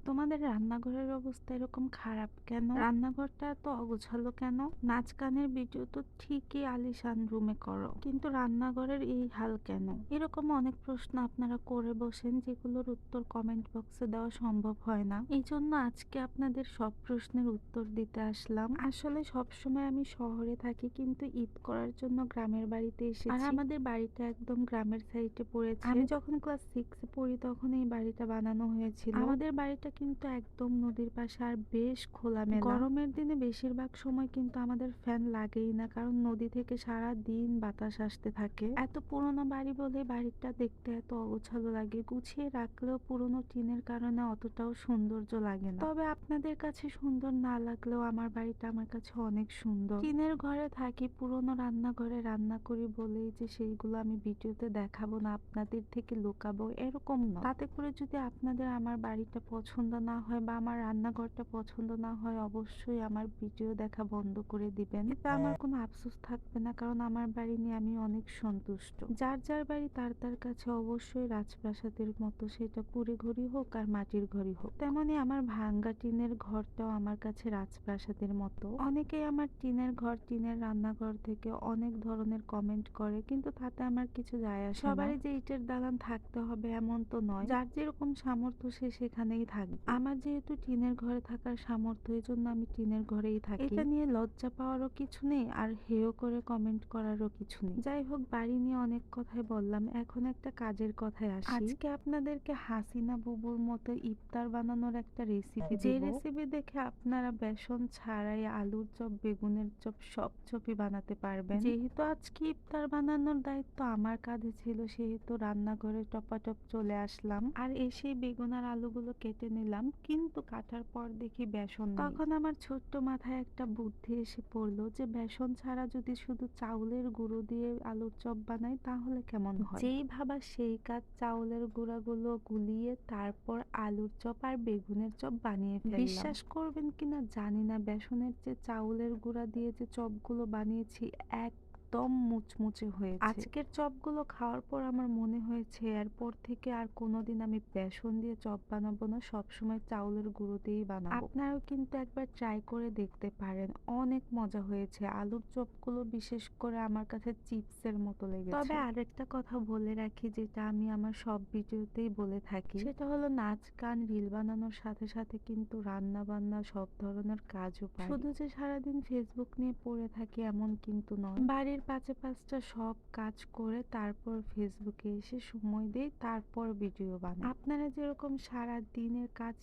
তোমাদের রান্নাঘরের অবস্থা এরকম খারাপ কেন? রান্নাঘরটা এত অগোছালো কেন? নাচ গানের ভিডিও তো ঠিকই আলিশান রুমে করো, কিন্তু রান্নাঘরের এই হাল কেন? এরকম অনেক প্রশ্ন আপনারা করে বসেন, যেগুলোর উত্তর কমেন্ট বক্সে দেওয়া সম্ভব হয় না। এই জন্য আজকে আপনাদের সব প্রশ্নের উত্তর দিতে আসলাম। আসলে সবসময় আমি শহরে থাকি, কিন্তু ঈদ করার জন্য গ্রামের বাড়িতে এসেছি। আর আমাদের বাড়িটা একদম গ্রামের সাইডে পড়েছে। আমি যখন ক্লাস 6 এ পড়ি তখন এই বাড়িটা বানানো হয়েছিল। আমাদের বাড়িটা কিন্তু একদম নদীর পাশে আর বেশ খোলামেলা। গরমের দিনে বেশিরভাগ সময় কিন্তু আমাদের ফ্যান লাগেই না, কারণ নদী থেকে সারা দিন বাতাস আসতে থাকে। এত পুরোনো বাড়ি বলে বাড়িটা দেখতে এত অগোছালো লাগে। গুছিয়ে রাখলেও পুরোনো টিনের কারণে অতটাও সৌন্দর্য লাগে না। তবে আপনাদের কাছে সুন্দর না লাগলেও আমার বাড়িটা আমার কাছে অনেক সুন্দর। টিনের ঘরে থাকি, পুরোনো রান্নাঘরে রান্না করি বলেই যে সেইগুলো আমি ভিডিওতে দেখাবো না, আপনাদের থেকে লুকাবো, এরকম না। তাতে করে যদি আপনাদের আমার বাড়িটা পছন্দ না হয় বা আমার রান্নাঘরটা পছন্দ না হয়, অবশ্যই আমার ভিডিও দেখা বন্ধ করে দিবেন। এতে আমার কোনো আফসোস থাকবে না, কারণ আমার বাড়ি নিয়ে আমি অনেক সন্তুষ্ট। যার যার বাড়ি তার তার কাছে অবশ্যই রাজপ্রাসাদের মতো, সেটা কুড়ে ঘড়ি হোক আর মাটির ঘরই হোক। তেমনি আমার ভাঙ্গা টিনের ঘরটাও আমার কাছে রাজপ্রাসাদের মতো। অনেকেই আমার টিনের ঘর, টিনের রান্নাঘর থেকে অনেক ধরনের কমেন্ট করে, কিন্তু তাতে আমার কিছু যায় আসে না। সবারই যে ইটের দালান থাকতে হবে এমন তো নয়, যার যেরকম সামর্থ্য সে সেখানেই থাকবে। আমার যেহেতু টিনের ঘরে থাকার সামর্থ্য, এই জন্য আমি টিনের ঘরেই থাকি। এটা নিয়ে লজ্জা পাওয়ারও কিছু নেই, আর হেয় করে কমেন্ট করারও কিছু নেই। যাই হোক, বাড়ি নিয়ে অনেক কথাই বললাম, এখন একটা কাজের কথায় আসি। আজকে আপনাদেরকে হাসিনা বুবুর মতো ইফতার বানানোর একটা রেসিপি দিব, যে রেসিপি দেখে আপনারা বেসন ছাড়াই আলুর চপ, বেগুনের চপ, সব চপই বানাতে পারবেন। যেহেতু আজকে ইফতার বানানোর দায়িত্ব আমার কাঁধে ছিল, সেহেতু রান্নাঘরে টপাটপ চলে আসলাম। আর এসে বেগুন আর আলুগুলো কেটে নিলাম, কিন্তু কাটার পর দেখি বেসন নেই। তখন আমার ছোট্ট মাথায় একটা বুদ্ধি এসে পড়লো, যে বেসন ছাড়া যদি শুধু চাউলের গুঁড়ো দিয়ে আলুর চপ বানাই তাহলে কেমন হয়। যেই ভাবা সেই কাজ, চাউলের গুঁড়াগুলো গুলিয়ে তারপর আলুর চপ আর বেগুনের চপ বানিয়ে ফেললাম। বিশ্বাস করবেন কিনা জানি না, বেসনের যে চাউলের গুঁড়া দিয়ে যে চপগুলো বানিয়েছি একদম মুচমুচে হয়েছে। আজকের চপগুলো খাওয়ার পর আমার মনে হয়েছে এরপর থেকে আর কোনোদিন আমি বেসন দিয়ে চপ বানাবো না, সবসময় চাউলের গুঁড়ো দিয়েই বানাবো। আপনারাও কিন্তু একবার ট্রাই করে দেখতে পারেন, অনেক মজা হয়েছে। আলুর চপগুলো বিশেষ করে আমার কাছে চিপসের মতো লেগেছে। তবে আরেকটা কথা বলে রাখি, যেটা আমি আমার সব ভিডিওতেই বলে থাকি, সেটা হলো নাচ গান রিল বানানোর সাথে সাথে কিন্তু রান্না বান্না সব ধরনের কাজও পারি। শুধু যে সারাদিন ফেসবুক নিয়ে পড়ে থাকি এমন কিন্তু নয়। বাড়ির পাঁচে পাঁচটা সব কাজ করে তারপর ফেসবুকে এসে সময় দেই, তারপর ভিডিও বানাই। আপনারা যেরকম সারা দিনের কাজ